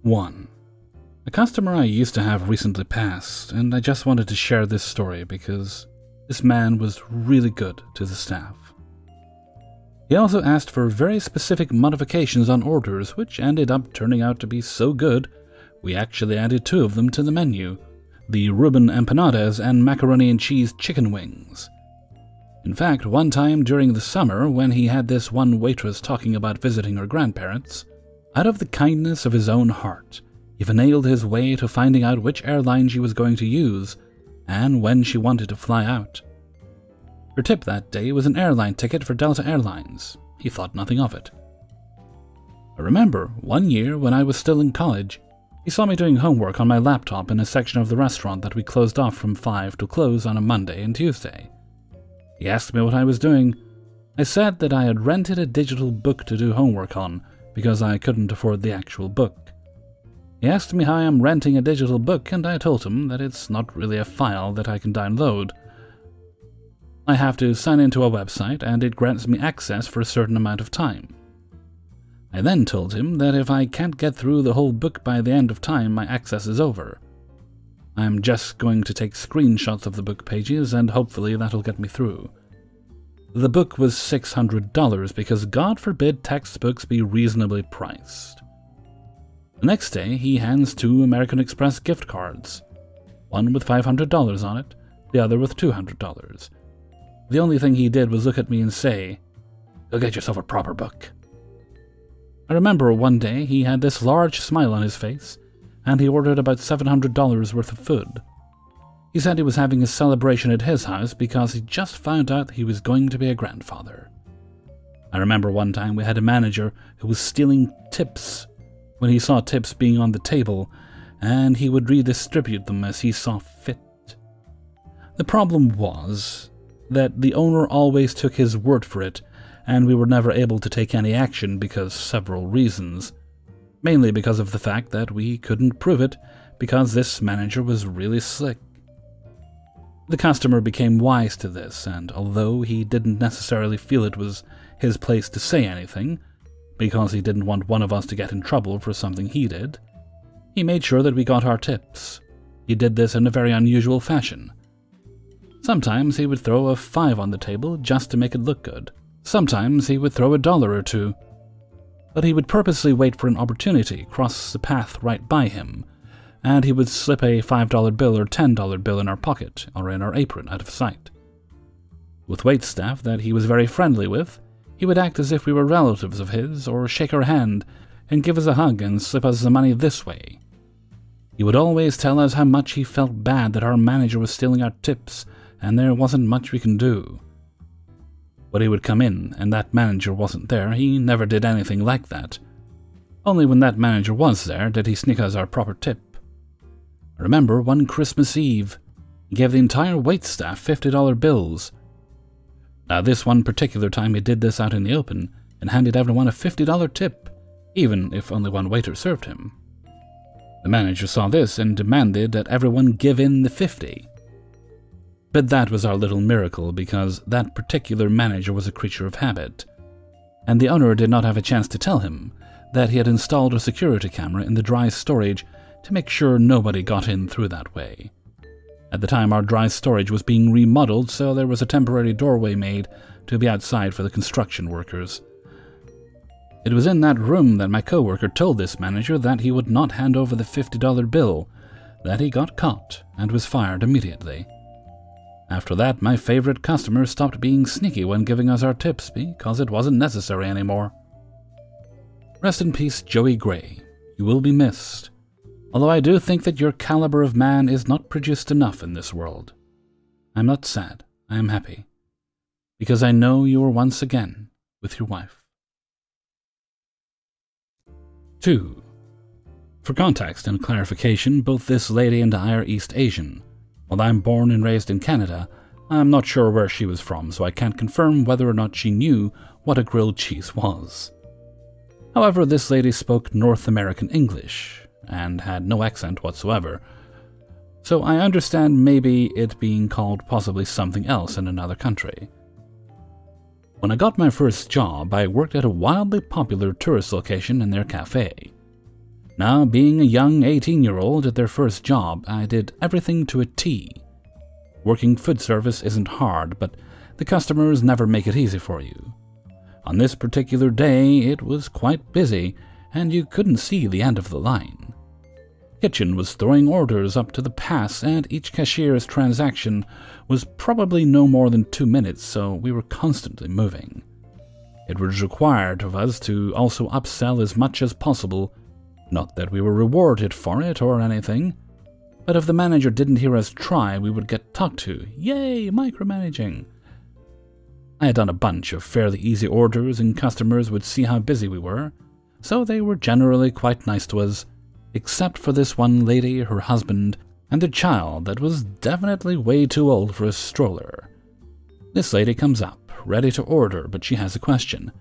1. A customer I used to have recently passed, and I just wanted to share this story because this man was really good to the staff. He also asked for very specific modifications on orders, which ended up turning out to be so good, we actually added 2 of them to the menu, the Reuben empanadas and macaroni and cheese chicken wings. In fact, one time during the summer, when he had this one waitress talking about visiting her grandparents, out of the kindness of his own heart, he finagled his way to finding out which airline she was going to use and when she wanted to fly out. Her tip that day was an airline ticket for Delta Airlines. He thought nothing of it. I remember one year when I was still in college, he saw me doing homework on my laptop in a section of the restaurant that we closed off from 5 to close on a Monday and Tuesday. He asked me what I was doing. I said that I had rented a digital book to do homework on because I couldn't afford the actual book. He asked me how I am renting a digital book, and I told him that it's not really a file that I can download. I have to sign into a website, and it grants me access for a certain amount of time. I then told him that if I can't get through the whole book by the end of time, my access is over. I'm just going to take screenshots of the book pages, and hopefully that'll get me through. The book was $600 because God forbid textbooks be reasonably priced. The next day, he hands 2 American Express gift cards, one with $500 on it, the other with $200. The only thing he did was look at me and say, "Go get yourself a proper book." I remember one day he had this large smile on his face, and he ordered about $700 worth of food. He said he was having a celebration at his house because he just found out he was going to be a grandfather. I remember one time we had a manager who was stealing tips when he saw tips being on the table, and he would redistribute them as he saw fit. The problem was that the owner always took his word for it, and we were never able to take any action because several reasons. Mainly because of the fact that we couldn't prove it, because this manager was really slick. The customer became wise to this, and although he didn't necessarily feel it was his place to say anything, because he didn't want one of us to get in trouble for something he did, he made sure that we got our tips. He did this in a very unusual fashion. Sometimes he would throw a 5 on the table just to make it look good. Sometimes he would throw $1 or 2. But he would purposely wait for an opportunity, cross the path right by him, and he would slip a $5 bill or $10 bill in our pocket or in our apron out of sight. With waitstaff that he was very friendly with, he would act as if we were relatives of his, or shake our hand and give us a hug and slip us the money this way. He would always tell us how much he felt bad that our manager was stealing our tips, and there wasn't much we can do. When he would come in and that manager wasn't there, he never did anything like that. Only when that manager was there did he sneak us our proper tip. I remember one Christmas Eve, he gave the entire waitstaff $50 bills. Now this one particular time he did this out in the open and handed everyone a $50 tip, even if only one waiter served him. The manager saw this and demanded that everyone give in the $50. But that was our little miracle because that particular manager was a creature of habit, and the owner did not have a chance to tell him that he had installed a security camera in the dry storage to make sure nobody got in through that way. At the time, our dry storage was being remodeled, so there was a temporary doorway made to be outside for the construction workers. It was in that room that my coworker told this manager that he would not hand over the $50 bill, that he got caught and was fired immediately. After that, my favorite customer stopped being sneaky when giving us our tips because it wasn't necessary anymore. Rest in peace, Joey Gray. You will be missed. Although I do think that your caliber of man is not produced enough in this world. I'm not sad, I am happy, because I know you are once again with your wife. 2. For context and clarification, both this lady and I are East Asian. While I'm born and raised in Canada, I'm not sure where she was from, so I can't confirm whether or not she knew what a grilled cheese was. However, this lady spoke North American English, and had no accent whatsoever, so I understand maybe it being called possibly something else in another country. When I got my first job, I worked at a wildly popular tourist location in their cafe. Now, being a young 18-year-old at their first job, I did everything to a T. Working food service isn't hard, but the customers never make it easy for you. On this particular day, it was quite busy, and you couldn't see the end of the line. Kitchen was throwing orders up to the pass, and each cashier's transaction was probably no more than 2 minutes, so we were constantly moving. It was required of us to also upsell as much as possible, not that we were rewarded for it or anything, but if the manager didn't hear us try, we would get talked to. Yay, micromanaging! I had done a bunch of fairly easy orders, and customers would see how busy we were, so they were generally quite nice to us, except for this one lady, her husband, and a child that was definitely way too old for a stroller. This lady comes up, ready to order, but she has a question.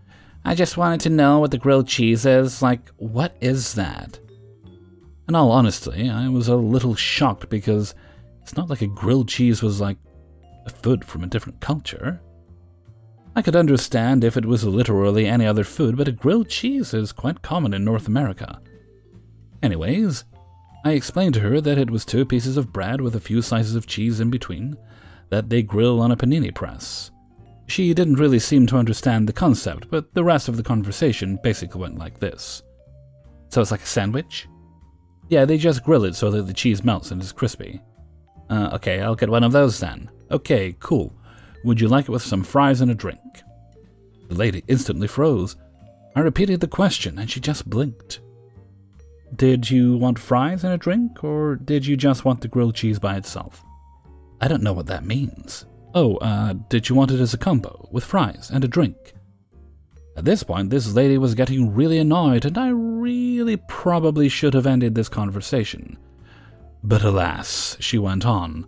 I just wanted to know what the grilled cheese is. Like, what is that? In all honesty, I was a little shocked because it's not like a grilled cheese was like a food from a different culture. I could understand if it was literally any other food, but a grilled cheese is quite common in North America. Anyways, I explained to her that it was 2 pieces of bread with a few slices of cheese in between, that they grill on a panini press. She didn't really seem to understand the concept, but the rest of the conversation basically went like this. So it's like a sandwich? Yeah, they just grill it so that the cheese melts and is crispy. Okay, I'll get one of those then. Okay, cool. Would you like it with some fries and a drink? The lady instantly froze. I repeated the question and she just blinked. Did you want fries and a drink, or did you just want the grilled cheese by itself? I don't know what that means. Oh, did you want it as a combo, with fries and a drink? At this point, this lady was getting really annoyed, and I really probably should have ended this conversation. But alas, she went on.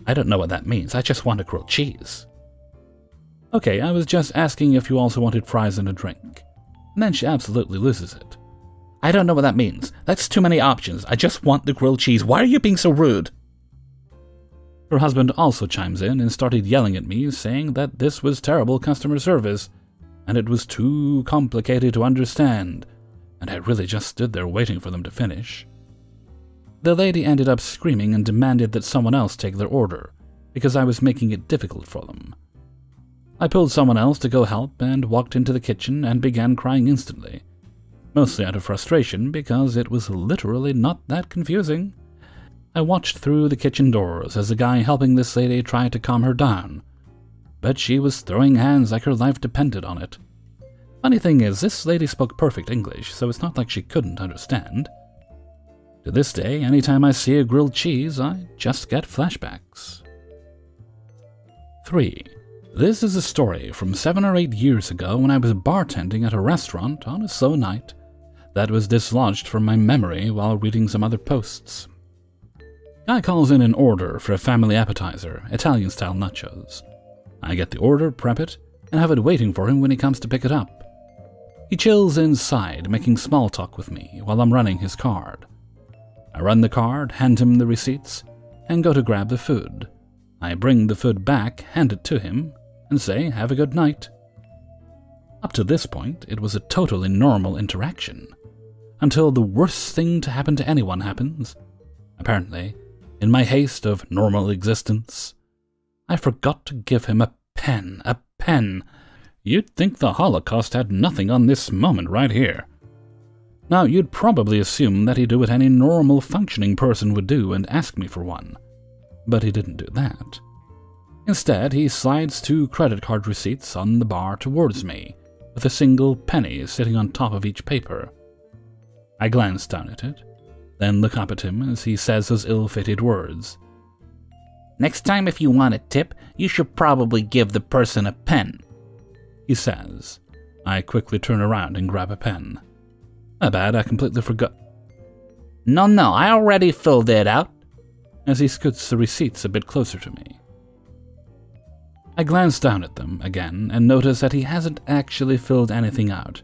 I don't know what that means, I just want a grilled cheese. Okay, I was just asking if you also wanted fries and a drink. And then she absolutely loses it. I don't know what that means. That's too many options. I just want the grilled cheese. Why are you being so rude? Her husband also chimes in and started yelling at me, saying that this was terrible customer service, and it was too complicated to understand, and I really just stood there waiting for them to finish. The lady ended up screaming and demanded that someone else take their order, because I was making it difficult for them. I pulled someone else to go help and walked into the kitchen and began crying instantly. Mostly out of frustration, because it was literally not that confusing. I watched through the kitchen doors as the guy helping this lady tried to calm her down, but she was throwing hands like her life depended on it. Funny thing is, this lady spoke perfect English, so it's not like she couldn't understand. To this day, anytime I see a grilled cheese, I just get flashbacks. 3. This is a story from 7 or 8 years ago when I was bartending at a restaurant on a slow night that was dislodged from my memory while reading some other posts. Guy calls in an order for a family appetizer, Italian-style nachos. I get the order, prep it, and have it waiting for him when he comes to pick it up. He chills inside, making small talk with me while I'm running his card. I run the card, hand him the receipts, and go to grab the food. I bring the food back, hand it to him, and say, "Have a good night." Up to this point, it was a totally normal interaction, until the worst thing to happen to anyone happens. Apparently, in my haste of normal existence, I forgot to give him a pen. A pen! You'd think the Holocaust had nothing on this moment right here. Now, you'd probably assume that he'd do what any normal functioning person would do and ask me for one. But he didn't do that. Instead, he slides 2 credit card receipts on the bar towards me, with a single penny sitting on top of each paper. I glance down at it, then look up at him as he says those ill-fated words. "Next time if you want a tip, you should probably give the person a pen," he says. I quickly turn around and grab a pen. My bad, I completely forgot. No, I already filled it out," as he scoots the receipts a bit closer to me. I glance down at them again and notice that he hasn't actually filled anything out.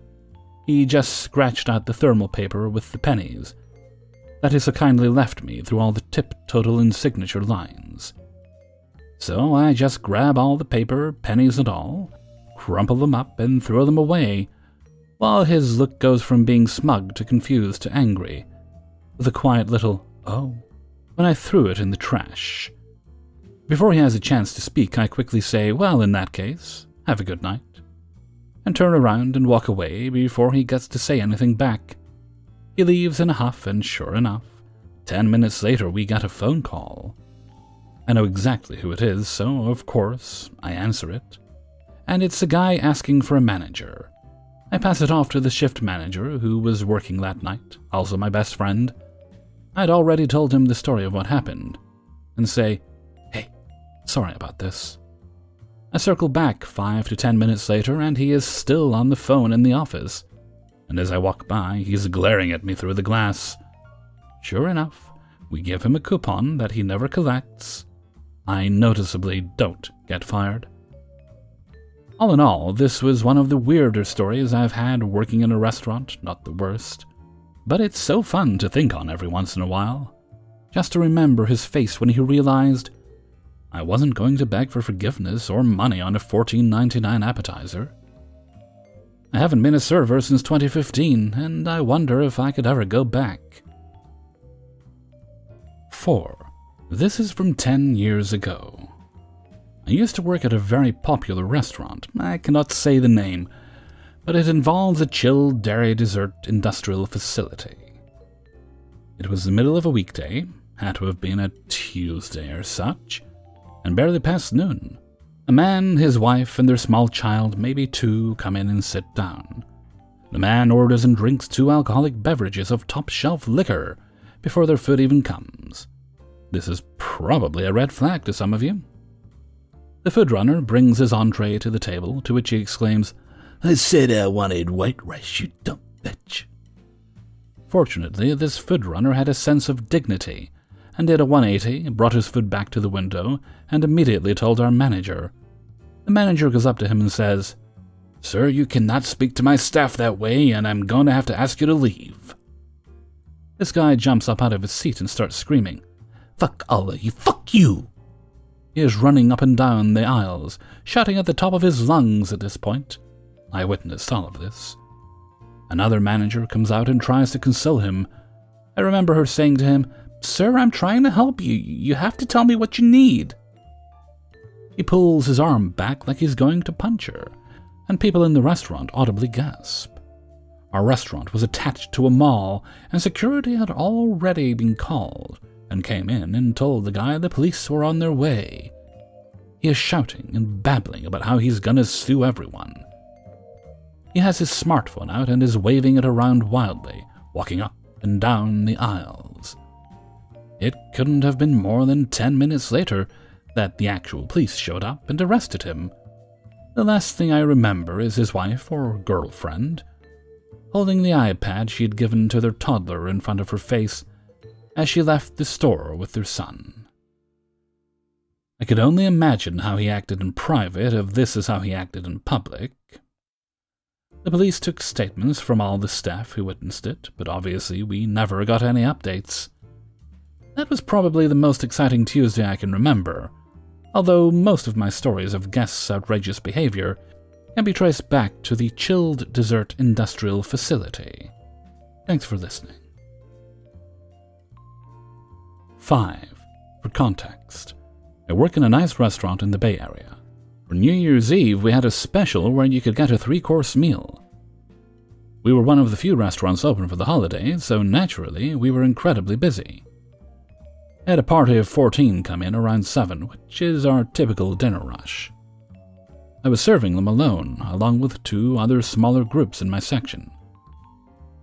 He just scratched out the thermal paper with the pennies that he so kindly left me through all the tip, total, and signature lines. So I just grab all the paper, pennies and all, crumple them up, and throw them away, while his look goes from being smug to confused to angry, with a quiet little, "Oh," when I threw it in the trash. Before he has a chance to speak, I quickly say, "Well, in that case, have a good night," and turn around and walk away before he gets to say anything back. He leaves in a huff, and sure enough, 10 minutes later we get a phone call. I know exactly who it is, so of course I answer it. And it's a guy asking for a manager. I pass it off to the shift manager who was working that night, also my best friend. I'd already told him the story of what happened, and say, "Hey, sorry about this." I circle back 5 to 10 minutes later, and he is still on the phone in the office. And as I walk by, he's glaring at me through the glass. Sure enough, we give him a coupon that he never collects. I noticeably don't get fired. All in all, this was one of the weirder stories I've had working in a restaurant, not the worst. But it's so fun to think on every once in a while. Just to remember his face when he realized I wasn't going to beg for forgiveness or money on a $14.99 appetizer. I haven't been a server since 2015, and I wonder if I could ever go back. 4. This is from 10 years ago. I used to work at a very popular restaurant. I cannot say the name, but it involves a chilled dairy dessert industrial facility. It was the middle of a weekday, had to have been a Tuesday or such, and barely past noon. A man, his wife, and their small child, maybe 2, come in and sit down. The man orders and drinks 2 alcoholic beverages of top-shelf liquor before their food even comes. This is probably a red flag to some of you. The food runner brings his entree to the table, to which he exclaims, "I said I wanted white rice, you dumb bitch." Fortunately, this food runner had a sense of dignity, and did a 180, brought his food back to the window, and immediately told our manager. The manager goes up to him and says, "Sir, you cannot speak to my staff that way, and I'm going to have to ask you to leave." This guy jumps up out of his seat and starts screaming, "Fuck all of you, fuck you!" He is running up and down the aisles, shouting at the top of his lungs at this point. I witnessed all of this. Another manager comes out and tries to console him. I remember her saying to him, "Sir, I'm trying to help you. You have to tell me what you need." He pulls his arm back like he's going to punch her, and people in the restaurant audibly gasp. Our restaurant was attached to a mall, and security had already been called, and came in and told the guy the police were on their way. He is shouting and babbling about how he's gonna sue everyone. He has his smartphone out and is waving it around wildly, walking up and down the aisles. It couldn't have been more than 10 minutes later that the actual police showed up and arrested him. The last thing I remember is his wife or girlfriend holding the iPad she had given to their toddler in front of her face as she left the store with their son. I could only imagine how he acted in private if this is how he acted in public. The police took statements from all the staff who witnessed it, but obviously we never got any updates. That was probably the most exciting Tuesday I can remember, although most of my stories of guests' outrageous behavior can be traced back to the chilled dessert industrial facility. Thanks for listening. 5. For context, I work in a nice restaurant in the Bay Area. For New Year's Eve, we had a special where you could get a 3-course meal. We were one of the few restaurants open for the holidays, so naturally, we were incredibly busy. I had a party of 14 come in around 7, which is our typical dinner rush. I was serving them alone, along with 2 other smaller groups in my section.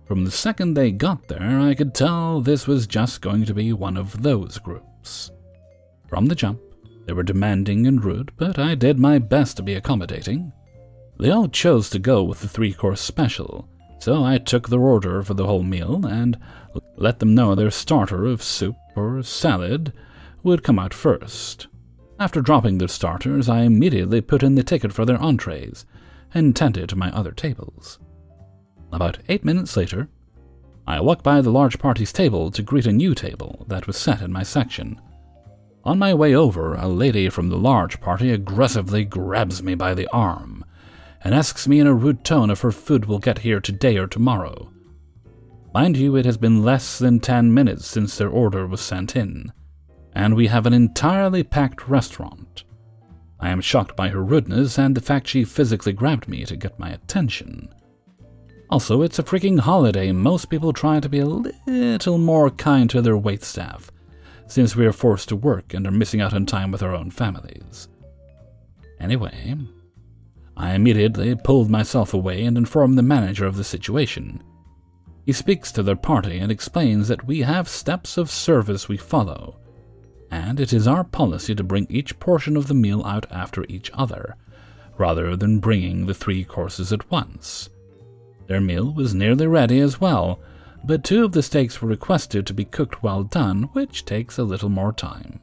From the second they got there, I could tell this was just going to be one of those groups. From the jump, they were demanding and rude, but I did my best to be accommodating. They all chose to go with the 3-course special, so I took their order for the whole meal and let them know their starter of soup or salad would come out first. After dropping their starters, I immediately put in the ticket for their entrees and tended to my other tables. About 8 minutes later, I walked by the large party's table to greet a new table that was set in my section. On my way over, a lady from the large party aggressively grabs me by the arm and asks me in a rude tone if her food will get here today or tomorrow. Mind you, it has been less than 10 minutes since their order was sent in, and we have an entirely packed restaurant. I am shocked by her rudeness and the fact she physically grabbed me to get my attention. Also, it's a freaking holiday. Most people try to be a little more kind to their waitstaff, since we are forced to work and are missing out on time with our own families. Anyway, I immediately pulled myself away and informed the manager of the situation. He speaks to their party and explains that we have steps of service we follow, and it is our policy to bring each portion of the meal out after each other, rather than bringing the 3 courses at once. Their meal was nearly ready as well, but 2 of the steaks were requested to be cooked well done, which takes a little more time.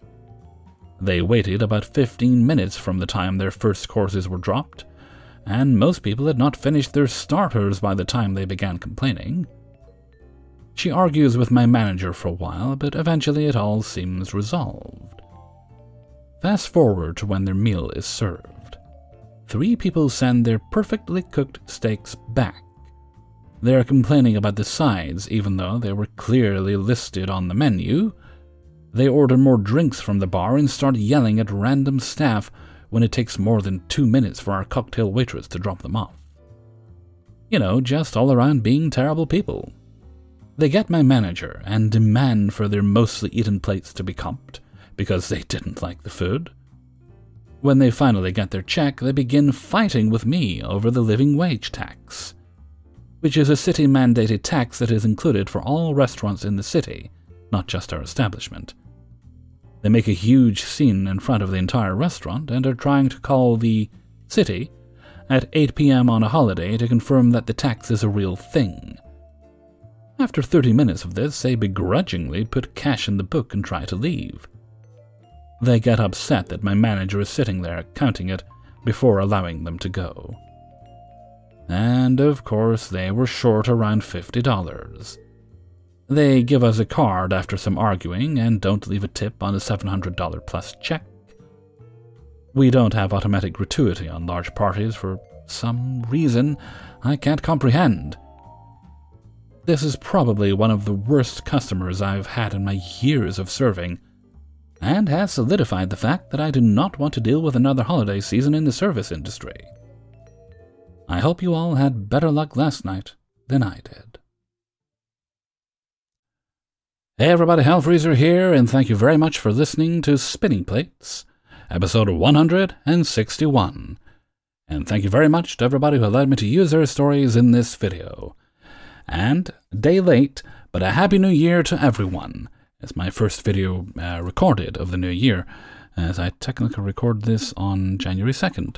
They waited about 15 minutes from the time their first courses were dropped, and most people had not finished their starters by the time they began complaining. She argues with my manager for a while, but eventually it all seems resolved. Fast forward to when their meal is served. 3 people send their perfectly cooked steaks back. They are complaining about the sides, even though they were clearly listed on the menu. They order more drinks from the bar and start yelling at random staff when it takes more than 2 minutes for our cocktail waitress to drop them off. You know, just all around being terrible people. They get my manager and demand for their mostly eaten plates to be comped, because they didn't like the food. When they finally get their check, they begin fighting with me over the living wage tax, which is a city-mandated tax that is included for all restaurants in the city, not just our establishment. They make a huge scene in front of the entire restaurant and are trying to call the city at 8 p.m. on a holiday to confirm that the tax is a real thing. After 30 minutes of this, they begrudgingly put cash in the book and try to leave. They get upset that my manager is sitting there counting it before allowing them to go. And of course, they were short around $50. They give us a card after some arguing and don't leave a tip on a $700 plus check. We don't have automatic gratuity on large parties for some reason I can't comprehend. This is probably one of the worst customers I've had in my years of serving, and has solidified the fact that I do not want to deal with another holiday season in the service industry. I hope you all had better luck last night than I did. Hey everybody, Hellfreezer here, and thank you very much for listening to Spinning Plates, episode 161. And thank you very much to everybody who allowed me to use their stories in this video. And, day late, but a Happy New Year to everyone. It's my first video recorded of the new year, as I technically recorded this on January 2nd.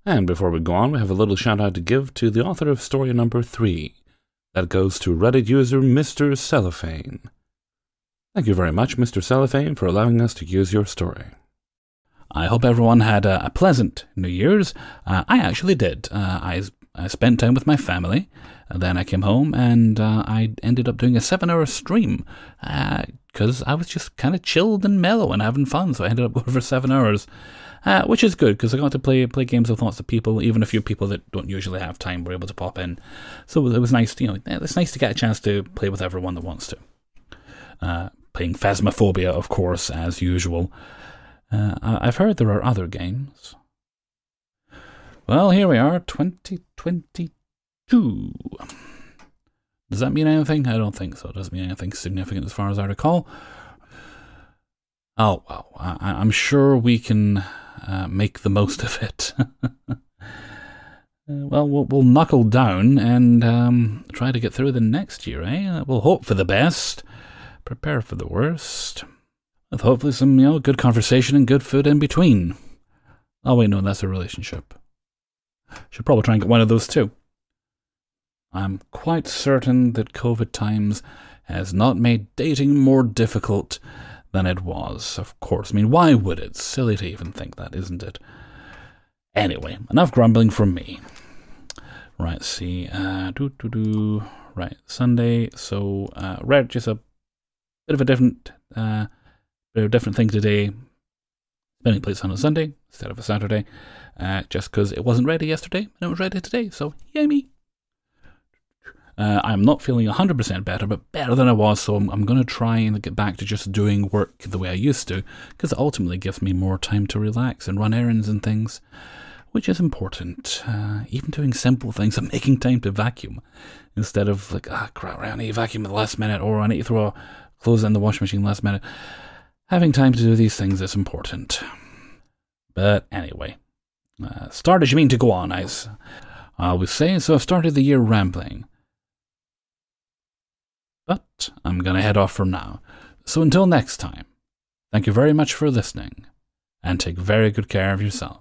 And before we go on, we have a little shout out to give to the author of story number 3. That goes to Reddit user Mr. Cellophane. Thank you very much, Mr. Cellophane, for allowing us to use your story. I hope everyone had a pleasant New Year's. I actually did. I spent time with my family, and then I came home and I ended up doing a 7-hour stream because I was just kind of chilled and mellow and having fun, so I ended up going for 7 hours, which is good because I got to play games with lots of people. Even a few people that don't usually have time were able to pop in, so it was nice. It's nice to get a chance to play with everyone that wants to. Playing Phasmophobia, of course, as usual. I've heard there are other games. Well, here we are, 2022. Does that mean anything? I don't think so. It doesn't mean anything significant as far as I recall. Oh, well, I'm sure we can make the most of it. Well, we'll knuckle down and try to get through the next year, eh? We'll hope for the best, prepare for the worst, with hopefully some, good conversation and good food in between. Oh, wait, no, that's a relationship. Should probably try and get one of those too. I'm quite certain that COVID times has not made dating more difficult than it was, of course. I mean, why would it? Silly to even think that, isn't it? Anyway, enough grumbling from me. Right, see, right, Sunday, so, just a bit of a different thing today. spinning plates on a Sunday instead of a Saturday, just because it wasn't ready yesterday and it was ready today, so yay me. I'm not feeling 100% better, but better than I was, so I'm going to try and get back to just doing work the way I used to, because it ultimately gives me more time to relax and run errands and things, which is important. Even doing simple things like making time to vacuum, instead of like, crap, I need to vacuum at the last minute, or I need to throw clothes in the washing machine last minute. Having time to do these things is important. But anyway, start as you mean to go on, as I always say, so I've started the year rambling. But I'm going to head off for now. So until next time, thank you very much for listening, and take very good care of yourself.